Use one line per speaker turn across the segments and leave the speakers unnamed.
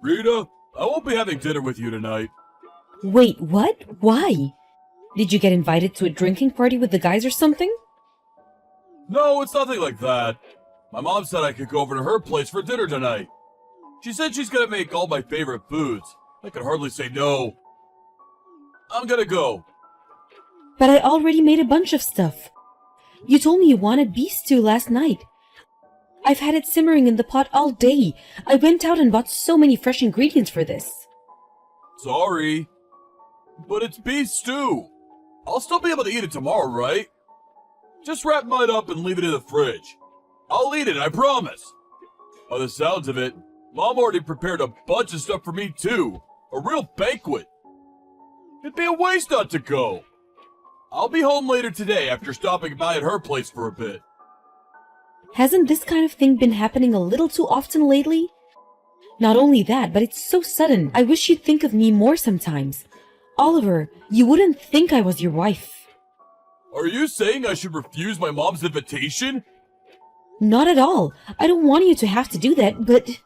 Rita, I won't be having dinner with you tonight.
Wait, what? Why? Did you get invited to a drinking party with the guys or something?
No, it's nothing like that. My mom said I could go over to her place for dinner tonight. She said she's gonna make all my favorite foods. I could hardly say no. I'm gonna go.
But I already made a bunch of stuff. You told me you wanted beef stew last night. I've had it simmering in the pot all day. I went out and bought so many fresh ingredients for this.
Sorry. But it's beef stew. I'll still be able to eat it tomorrow, right? Just wrap mine up and leave it in the fridge. I'll eat it, I promise. By the sounds of it, Mom already prepared a bunch of stuff for me too. A real banquet. It'd be a waste not to go. I'll be home later today after stopping by at her place for a bit.
Hasn't this kind of thing been happening a little too often lately? Not only that, but it's so sudden. I wish you'd think of me more sometimes. Oliver, you wouldn't think I was your wife.
Are you saying I should refuse my mom's invitation?
Not at all. I don't want you to have to do that, but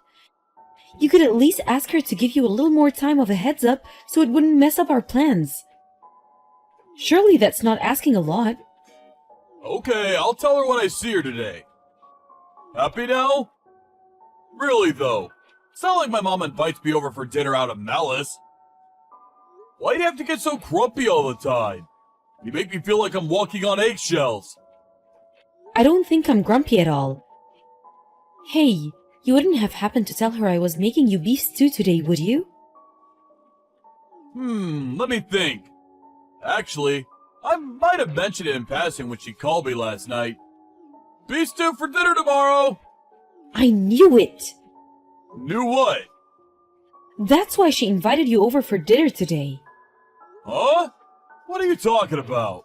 you could at least ask her to give you a little more time of a heads up so it wouldn't mess up our plans. Surely that's not asking a lot.
Okay, I'll tell her when I see her today. Happy now? Really though, it's not like my mom invites me over for dinner out of malice. Why do you have to get so grumpy all the time? You make me feel like I'm walking on eggshells.
I don't think I'm grumpy at all. Hey, you wouldn't have happened to tell her I was making you beef stew today, would you?
Let me think. Actually, I might have mentioned it in passing when she called me last night. Beef stew for dinner tomorrow!
I knew it!
Knew what?
That's why she invited you over for dinner today.
Huh? What are you talking about?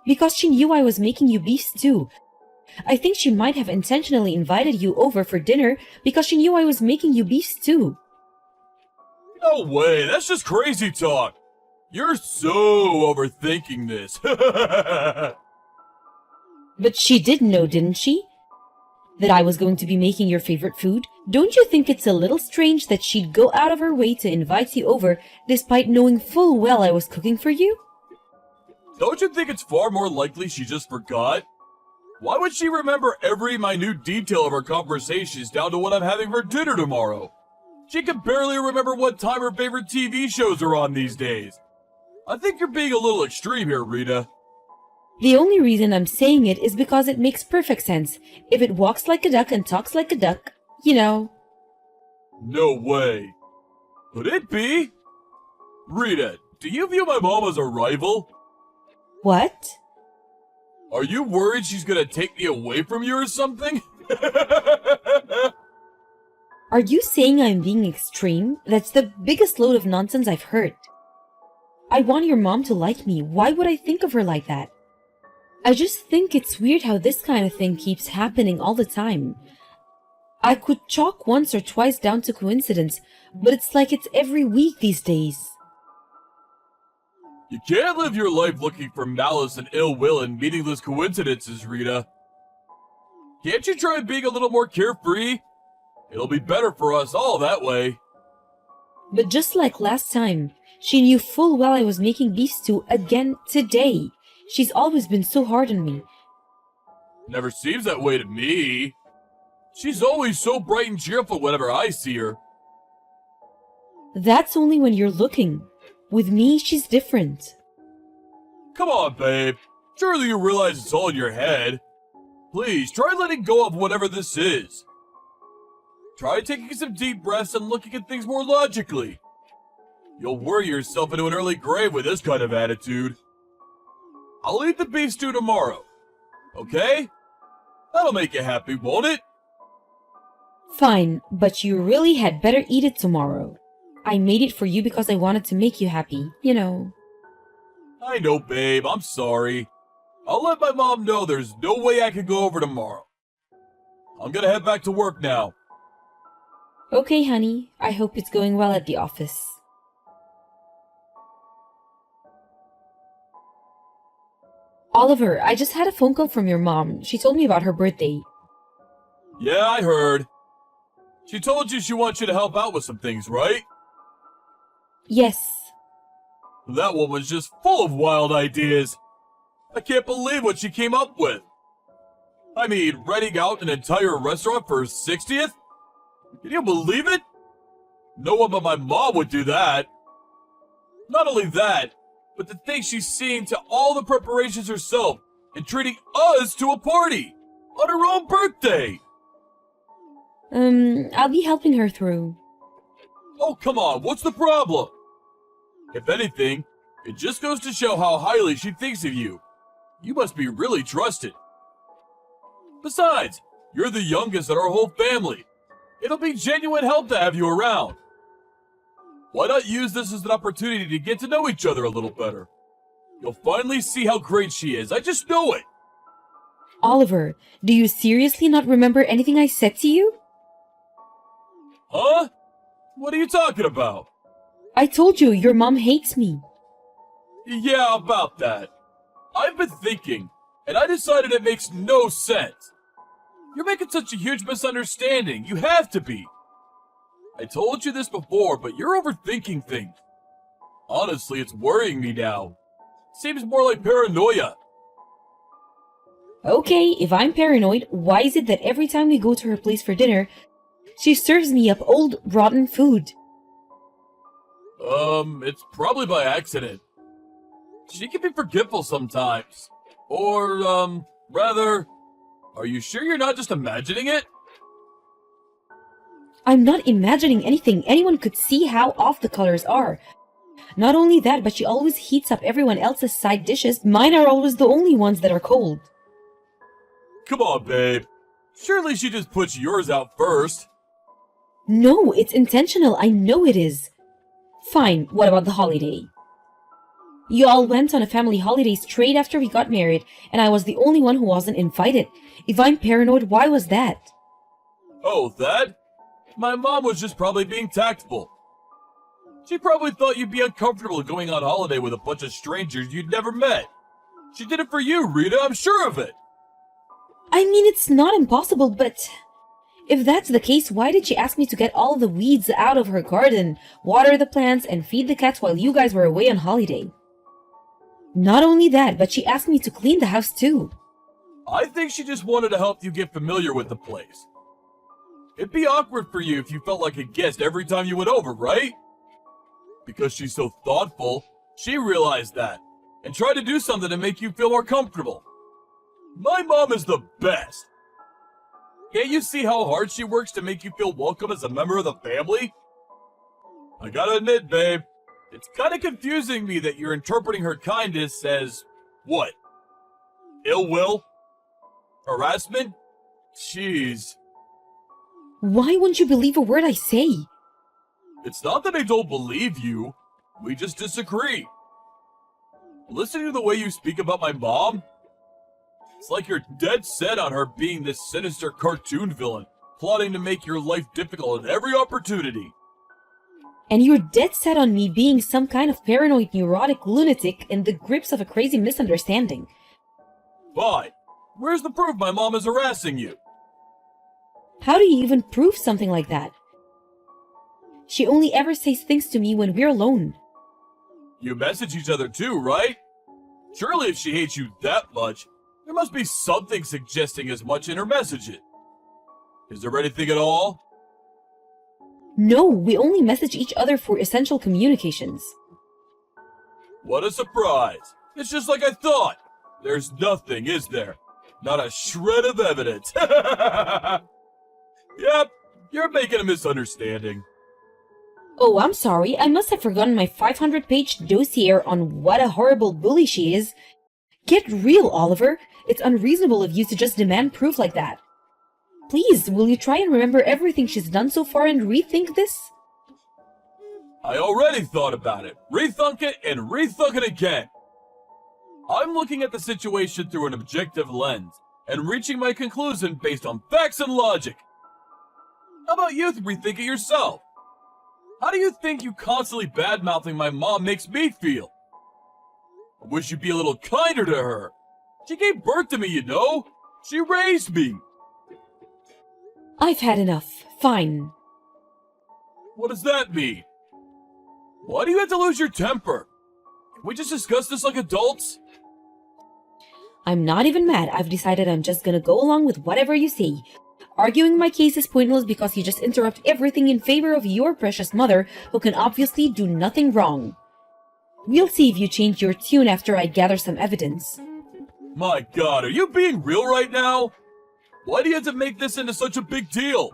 Because she knew I was making you beef stew. I think she might have intentionally invited you over for dinner because she knew I was making you beef stew.
No way, that's just crazy talk. You're so overthinking this.
But she did know, didn't she? That I was going to be making your favorite food? Don't you think it's a little strange that she'd go out of her way to invite you over despite knowing full well I was cooking for you?
Don't you think it's far more likely she just forgot? Why would she remember every minute detail of our conversations down to what I'm having for dinner tomorrow? She can barely remember what time her favorite TV shows are on these days. I think you're being a little extreme here, Rita.
The only reason I'm saying it is because it makes perfect sense. If it walks like a duck and talks like a duck, you know.
No way. Could it be? Rita, do you view my mom as a rival?
What?
Are you worried she's gonna take me away from you or something?
Are you saying I'm being extreme? That's the biggest load of nonsense I've heard. I want your mom to like me. Why would I think of her like that? I just think it's weird how this kind of thing keeps happening all the time. I could chalk once or twice down to coincidence, but it's like it's every week these days.
You can't live your life looking for malice and ill will in meaningless coincidences, Rita. Can't you try being a little more carefree? It'll be better for us all that way.
But just like last time, she knew full well I was making beef stew again today. She's always been so hard on me.
Never seems that way to me. She's always so bright and cheerful whenever I see her.
That's only when you're looking. With me, she's different.
Come on, babe. Surely you realize it's all in your head. Please, try letting go of whatever this is. Try taking some deep breaths and looking at things more logically. You'll worry yourself into an early grave with this kind of attitude. I'll eat the beef stew tomorrow. Okay? That'll make you happy, won't it?
Fine, but you really had better eat it tomorrow. I made it for you because I wanted to make you happy, you know.
I know, babe. I'm sorry. I'll let my mom know there's no way I can go over tomorrow. I'm gonna head back to work now.
Okay, honey. I hope it's going well at the office. Oliver, I just had a phone call from your mom. She told me about her birthday.
Yeah, I heard. She told you she wants you to help out with some things, right?
Yes.
That woman's just full of wild ideas. I can't believe what she came up with. I mean, renting out an entire restaurant for her 60th? Can you believe it? No one but my mom would do that. Not only that, but to think she's seeing to all the preparations herself and treating us to a party on her own birthday.
I'll be helping her through.
Oh, come on, what's the problem? If anything, it just goes to show how highly she thinks of you. You must be really trusted. Besides, you're the youngest in our whole family. It'll be genuine help to have you around. Why not use this as an opportunity to get to know each other a little better? You'll finally see how great she is. I just know it.
Oliver, do you seriously not remember anything I said to you?
Huh? What are you talking about?
I told you your mom hates me.
Yeah, about that. I've been thinking, and I decided it makes no sense. You're making such a huge misunderstanding. You have to be. I told you this before, but you're overthinking things. Honestly, it's worrying me now. Seems more like paranoia.
Okay, if I'm paranoid, why is it that every time we go to her place for dinner, she serves me up old, rotten food?
It's probably by accident. She can be forgetful sometimes. Or, rather, are you sure you're not just imagining it?
I'm not imagining anything. Anyone could see how off the colors are. Not only that, but she always heats up everyone else's side dishes. Mine are always the only ones that are cold.
Come on, babe. Surely she just puts yours out first.
No, it's intentional. I know it is. Fine, what about the holiday? You all went on a family holiday straight after we got married, and I was the only one who wasn't invited. If I'm paranoid, why was that?
Oh, that? My mom was just probably being tactful. She probably thought you'd be uncomfortable going on holiday with a bunch of strangers you'd never met. She did it for you, Rita, I'm sure of it.
I mean, it's not impossible, but if that's the case, why did she ask me to get all the weeds out of her garden, water the plants, and feed the cats while you guys were away on holiday? Not only that, but she asked me to clean the house too.
I think she just wanted to help you get familiar with the place. It'd be awkward for you if you felt like a guest every time you went over, right? Because she's so thoughtful, she realized that, and tried to do something to make you feel more comfortable. My mom is the best. Can't you see how hard she works to make you feel welcome as a member of the family? I gotta admit, babe, it's kinda confusing me that you're interpreting her kindness as, what? Ill will? Harassment? Jeez.
Why won't you believe a word I say?
It's not that I don't believe you. We just disagree. Listening to the way you speak about my mom, it's like you're dead set on her being this sinister cartoon villain, plotting to make your life difficult at every opportunity.
And you're dead set on me being some kind of paranoid neurotic lunatic in the grips of a crazy misunderstanding.
Fine. Where's the proof my mom is harassing you?
How do you even prove something like that? She only ever says things to me when we're alone.
You message each other too, right? Surely if she hates you that much, there must be something suggesting as much in her messages. Is there anything at all?
No, we only message each other for essential communications.
What a surprise. It's just like I thought. There's nothing, is there? Not a shred of evidence. Yep, you're making a misunderstanding.
Oh, I'm sorry. I must have forgotten my 500-page dossier on what a horrible bully she is. Get real, Oliver. It's unreasonable of you to just demand proof like that. Please, will you try and remember everything she's done so far and rethink this?
I already thought about it. Rethunk it and rethunk it again. I'm looking at the situation through an objective lens and reaching my conclusion based on facts and logic. How about you rethink it yourself? How do you think you constantly bad-mouthing my mom makes me feel? I wish you'd be a little kinder to her. She gave birth to me, you know. She raised me.
I've had enough. Fine.
What does that mean? Why do you have to lose your temper? Can we just discuss this like adults?
I'm not even mad. I've decided I'm just gonna go along with whatever you say. Arguing my case is pointless because you just interrupt everything in favor of your precious mother, who can obviously do nothing wrong. We'll see if you change your tune after I gather some evidence.
My god, are you being real right now? Why do you have to make this into such a big deal?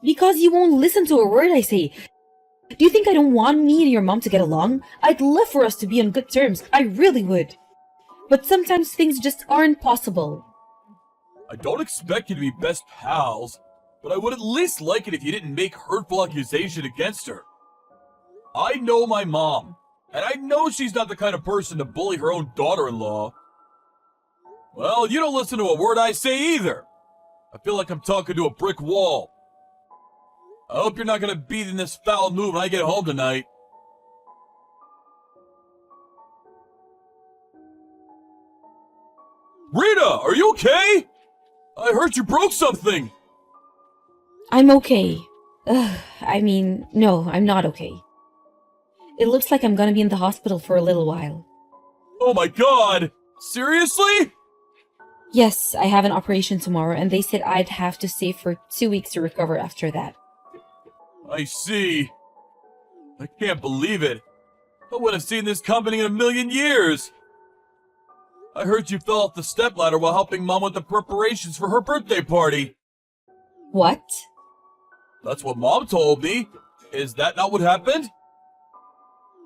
Because you won't listen to a word I say. Do you think I don't want me and your mom to get along? I'd love for us to be on good terms. I really would. But sometimes things just aren't possible.
I don't expect you to be best pals, but I would at least like it if you didn't make hurtful accusation against her. I know my mom, and I know she's not the kind of person to bully her own daughter-in-law. Well, you don't listen to a word I say either. I feel like I'm talking to a brick wall. I hope you're not gonna be in this foul mood when I get home tonight. Rita, are you okay? I heard you broke something.
I'm okay. No, I'm not okay. It looks like I'm gonna be in the hospital for a little while.
Oh my god! Seriously?
Yes, I have an operation tomorrow, and they said I'd have to stay for 2 weeks to recover after that.
I see. I can't believe it. I wouldn't have seen this coming in a million years. I heard you fell off the stepladder while helping Mom with the preparations for her birthday party.
What?
That's what Mom told me. Is that not what happened?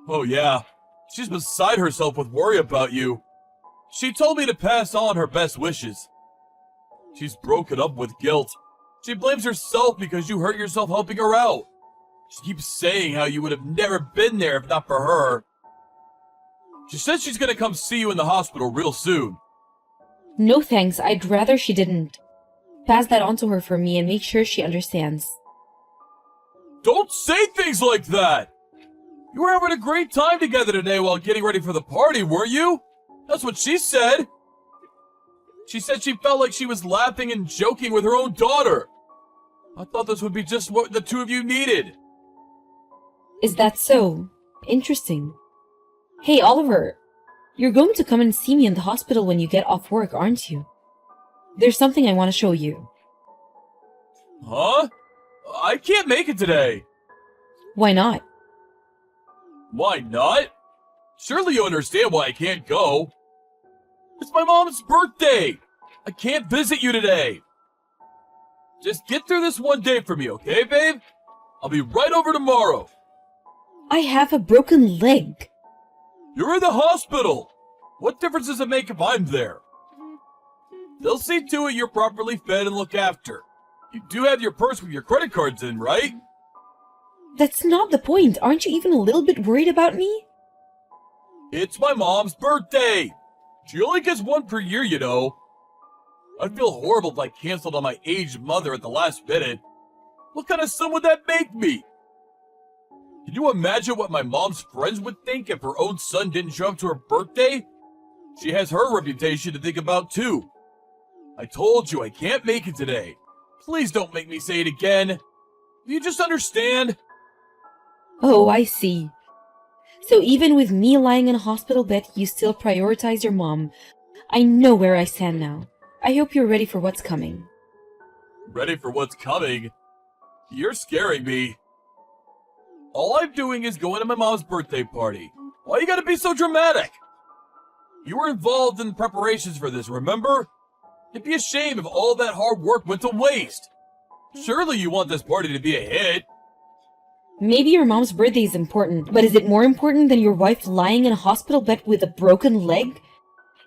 Oh yeah. She's beside herself with worry about you. She told me to pass on her best wishes. She's broken up with guilt. She blames herself because you hurt yourself helping her out. She keeps saying how you would have never been there if not for her. She said she's gonna come see you in the hospital real soon.
No thanks, I'd rather she didn't. Pass that on to her for me and make sure she understands.
Don't say things like that! You were having a great time together today while getting ready for the party, weren't you? That's what she said. She said she felt like she was laughing and joking with her own daughter. I thought this would be just what the two of you needed.
Is that so? Interesting. Hey, Oliver, you're going to come and see me in the hospital when you get off work, aren't you? There's something I want to show you.
Huh? I can't make it today.
Why not?
Why not? Surely you understand why I can't go. It's my mom's birthday. I can't visit you today. Just get through this one day for me, okay, babe? I'll be right over tomorrow.
I have a broken leg.
You're in the hospital. What difference does it make if I'm there? They'll see to it you're properly fed and looked after. You do have your purse with your credit cards in, right?
That's not the point. Aren't you even a little bit worried about me?
It's my mom's birthday. She only gets one per year, you know. I'd feel horrible if I canceled on my aged mother at the last minute. What kind of son would that make me? Can you imagine what my mom's friends would think if her own son didn't show up to her birthday? She has her reputation to think about too. I told you I can't make it today. Please don't make me say it again. Do you just understand?
Oh, I see. So even with me lying in a hospital bed, you still prioritize your mom. I know where I stand now. I hope you're ready for what's coming.
Ready for what's coming? You're scaring me. All I'm doing is going to my mom's birthday party. Why you gotta be so dramatic? You were involved in the preparations for this, remember? It'd be a shame if all that hard work went to waste. Surely you want this party to be a hit.
Maybe your mom's birthday is important, but is it more important than your wife lying in a hospital bed with a broken leg?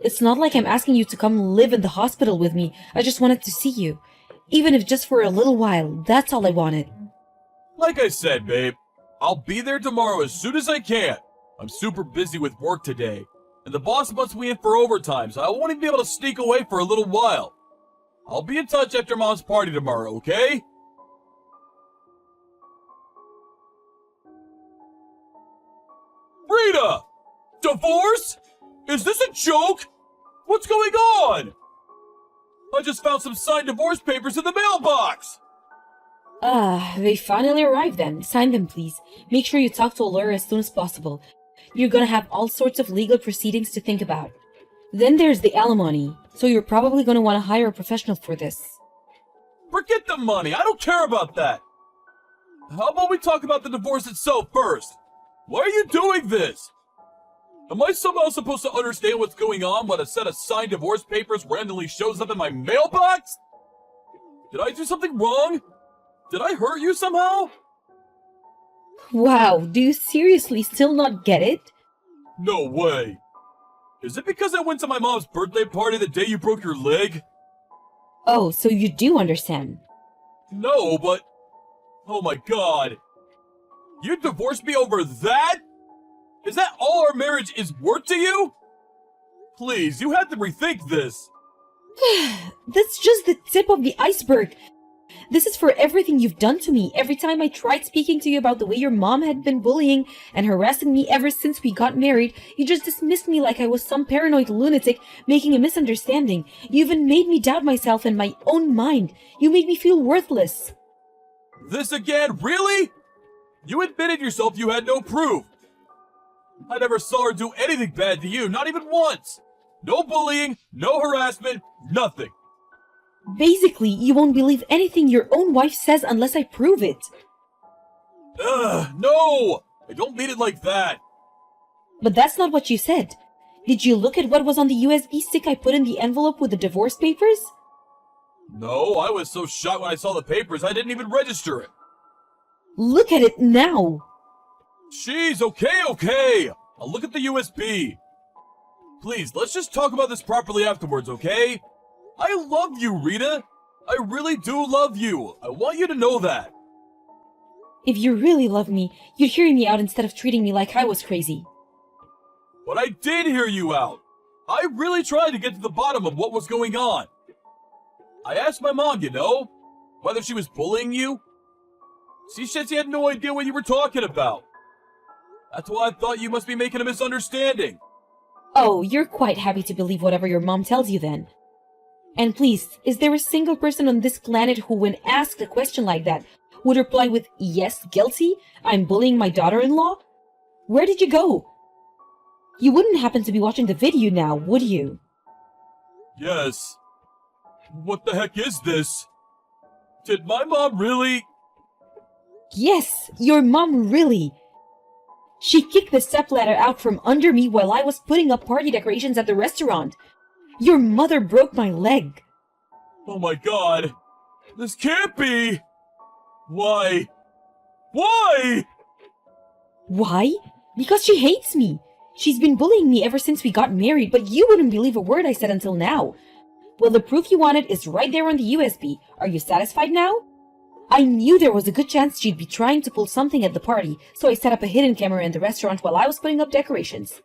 It's not like I'm asking you to come live in the hospital with me. I just wanted to see you. Even if just for a little while, that's all I wanted.
Like I said, babe, I'll be there tomorrow as soon as I can. I'm super busy with work today, and the boss wants me in for overtime, so I won't even be able to sneak away for a little while. I'll be in touch after Mom's party tomorrow, okay? Rita! Divorce? Is this a joke? What's going on? I just found some signed divorce papers in the mailbox.
They finally arrived then. Sign them, please. Make sure you talk to a lawyer as soon as possible. You're gonna have all sorts of legal proceedings to think about. Then there's the alimony, so you're probably gonna want to hire a professional for this.
Forget the money, I don't care about that! How about we talk about the divorce itself first? Why are you doing this? Am I somehow supposed to understand what's going on when a set of signed divorce papers randomly shows up in my mailbox? Did I do something wrong? Did I hurt you somehow?
Wow, do you seriously still not get it?
No way. Is it because I went to my mom's birthday party the day you broke your leg?
Oh, so you do understand.
No, but... Oh my god. You divorced me over that? Is that all our marriage is worth to you? Please, you have to rethink this.
That's just the tip of the iceberg. This is for everything you've done to me. Every time I tried speaking to you about the way your mom had been bullying and harassing me ever since we got married, you just dismissed me like I was some paranoid lunatic making a misunderstanding. You even made me doubt myself and my own mind. You made me feel worthless.
This again? Really? You admitted yourself you had no proof. I never saw her do anything bad to you, not even once. No bullying, no harassment, nothing.
Basically, you won't believe anything your own wife says unless I prove it.
No! I don't mean it like that.
But that's not what you said. Did you look at what was on the USB stick I put in the envelope with the divorce papers?
No, I was so shocked when I saw the papers I didn't even register it.
Look at it now!
Jeez, okay. I'll look at the USB. Please, let's just talk about this properly afterwards, okay? I love you, Rita. I really do love you. I want you to know that.
If you really love me, you'd hear me out instead of treating me like I was crazy.
But I did hear you out. I really tried to get to the bottom of what was going on. I asked my mom, whether she was bullying you. She said she had no idea what you were talking about. That's why I thought you must be making a misunderstanding.
Oh, you're quite happy to believe whatever your mom tells you then. And please, is there a single person on this planet who, when asked a question like that, would reply with, "Yes, guilty, I'm bullying my daughter-in-law"? Where did you go? You wouldn't happen to be watching the video now, would you?
Yes. What the heck is this? Did my mom really...
Yes, your mom really. She kicked the stepladder out from under me while I was putting up party decorations at the restaurant. Your mother broke my leg.
Oh my god. This can't be. Why? Why?
Why? Because she hates me. She's been bullying me ever since we got married, but you wouldn't believe a word I said until now. Well, the proof you wanted is right there on the USB. Are you satisfied now? I knew there was a good chance she'd be trying to pull something at the party, so I set up a hidden camera in the restaurant while I was putting up decorations.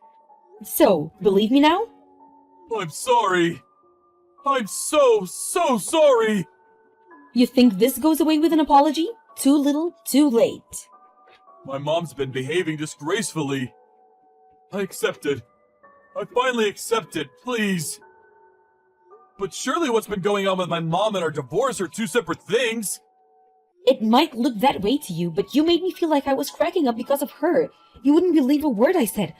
So, believe me now?
I'm sorry. I'm so sorry.
You think this goes away with an apology? Too little, too late.
My mom's been behaving disgracefully. I accepted. I finally accepted, please. But surely what's been going on with my mom and our divorce are two separate things.
It might look that way to you, but you made me feel like I was cracking up because of her. You wouldn't believe a word I said.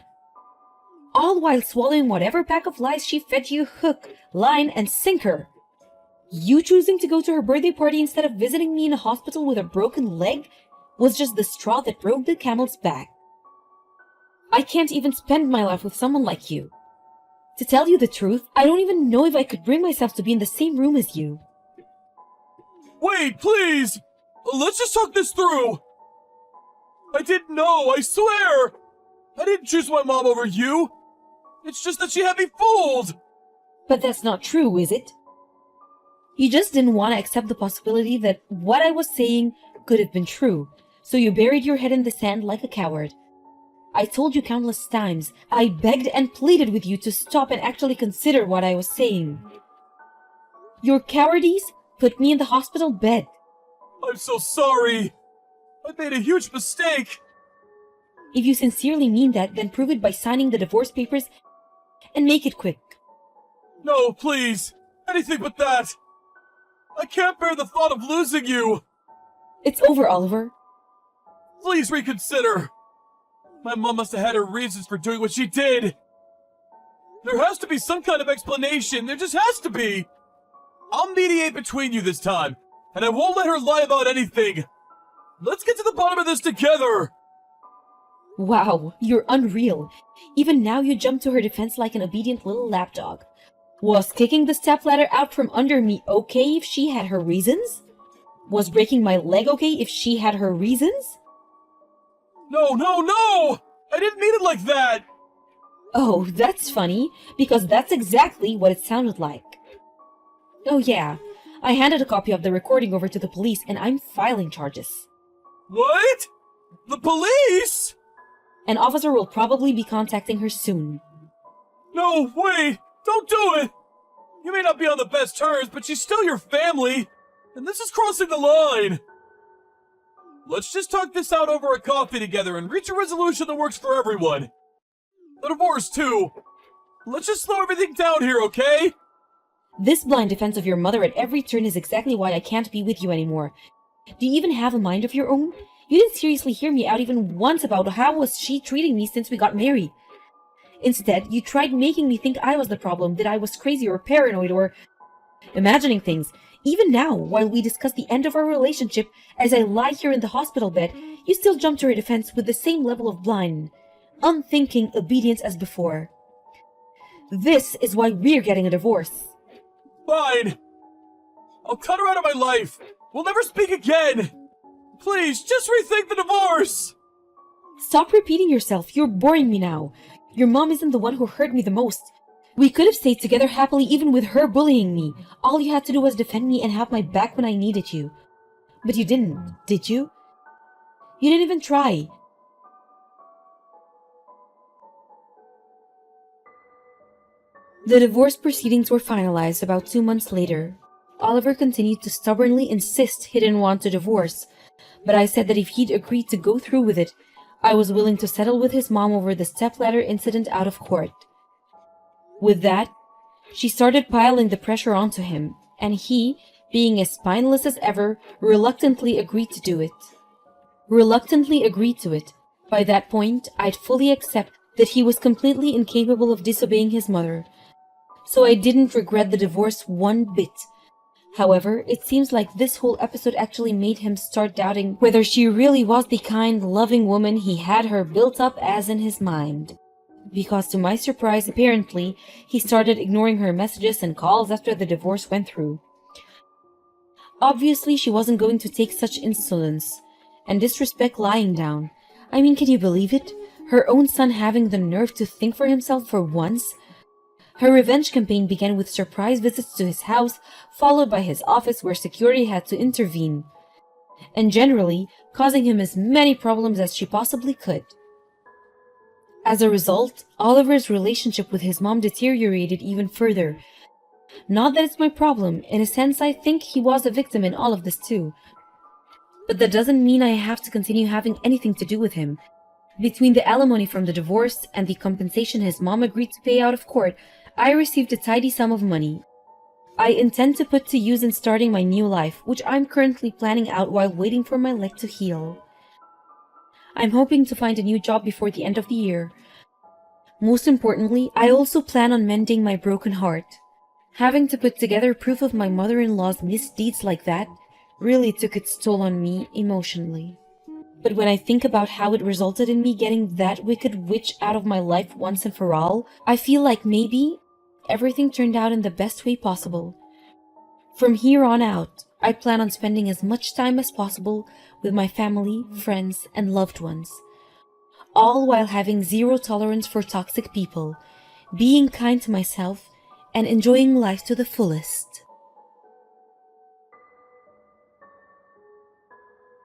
All while swallowing whatever pack of lies she fed you hook, line, and sinker. You choosing to go to her birthday party instead of visiting me in a hospital with a broken leg was just the straw that broke the camel's back. I can't even spend my life with someone like you. To tell you the truth, I don't even know if I could bring myself to be in the same room as you.
Wait, please! Let's just talk this through! I didn't know, I swear! I didn't choose my mom over you! It's just that she had me fooled!
But that's not true, is it? You just didn't want to accept the possibility that what I was saying could have been true, so you buried your head in the sand like a coward. I told you countless times, I begged and pleaded with you to stop and actually consider what I was saying. Your cowardice put me in the hospital bed.
I'm so sorry! I made a huge mistake!
If you sincerely mean that, then prove it by signing the divorce papers and make it quick.
No, please! Anything but that! I can't bear the thought of losing you!
It's over, Oliver.
Please reconsider. My mom must have had her reasons for doing what she did. There has to be some kind of explanation. There just has to be. I'll mediate between you this time, and I won't let her lie about anything. Let's get to the bottom of this together.
Wow, you're unreal. Even now you jump to her defense like an obedient little lapdog. Was kicking the stepladder out from under me okay if she had her reasons? Was breaking my leg okay if she had her reasons?
No! I didn't mean it like that!
Oh, that's funny, because that's exactly what it sounded like. Oh yeah, I handed a copy of the recording over to the police and I'm filing charges.
What? The police?
An officer will probably be contacting her soon.
No, wait! Don't do it! You may not be on the best terms, but she's still your family, and this is crossing the line! Let's just talk this out over a coffee together and reach a resolution that works for everyone. The divorce, too. Let's just slow everything down here, okay?
This blind defense of your mother at every turn is exactly why I can't be with you anymore. Do you even have a mind of your own? You didn't seriously hear me out even once about how was she treating me since we got married. Instead, you tried making me think I was the problem, that I was crazy or paranoid or imagining things. Even now, while we discuss the end of our relationship, as I lie here in the hospital bed, you still jump to her defense with the same level of blind, unthinking obedience as before. This is why we're getting a divorce.
Fine. I'll cut her out of my life. We'll never speak again. Please, just rethink the divorce.
Stop repeating yourself. You're boring me now. Your mom isn't the one who hurt me the most. We could have stayed together happily even with her bullying me. All you had to do was defend me and have my back when I needed you. But you didn't, did you? You didn't even try. The divorce proceedings were finalized about 2 months later. Oliver continued to stubbornly insist he didn't want to divorce, but I said that if he'd agreed to go through with it, I was willing to settle with his mom over the stepladder incident out of court. With that, she started piling the pressure onto him, and he, being as spineless as ever, reluctantly agreed to it. By that point, I'd fully accept that he was completely incapable of disobeying his mother, so I didn't regret the divorce one bit. However, it seems like this whole episode actually made him start doubting whether she really was the kind, loving woman he had her built up as in his mind. Because to my surprise, apparently, he started ignoring her messages and calls after the divorce went through. Obviously, she wasn't going to take such insolence and disrespect lying down. I mean, can you believe it? Her own son having the nerve to think for himself for once? Her revenge campaign began with surprise visits to his house, followed by his office where security had to intervene, and generally causing him as many problems as she possibly could. As a result, Oliver's relationship with his mom deteriorated even further. Not that it's my problem, in a sense I think he was a victim in all of this too. But that doesn't mean I have to continue having anything to do with him. Between the alimony from the divorce and the compensation his mom agreed to pay out of court, I received a tidy sum of money. I intend to put to use in starting my new life, which I'm currently planning out while waiting for my leg to heal. I'm hoping to find a new job before the end of the year. Most importantly, I also plan on mending my broken heart. Having to put together proof of my mother-in-law's misdeeds like that really took its toll on me emotionally. But when I think about how it resulted in me getting that wicked witch out of my life once and for all, I feel like maybe everything turned out in the best way possible. From here on out, I plan on spending as much time as possible with my family, friends, and loved ones. All while having zero tolerance for toxic people, being kind to myself, and enjoying life to the fullest.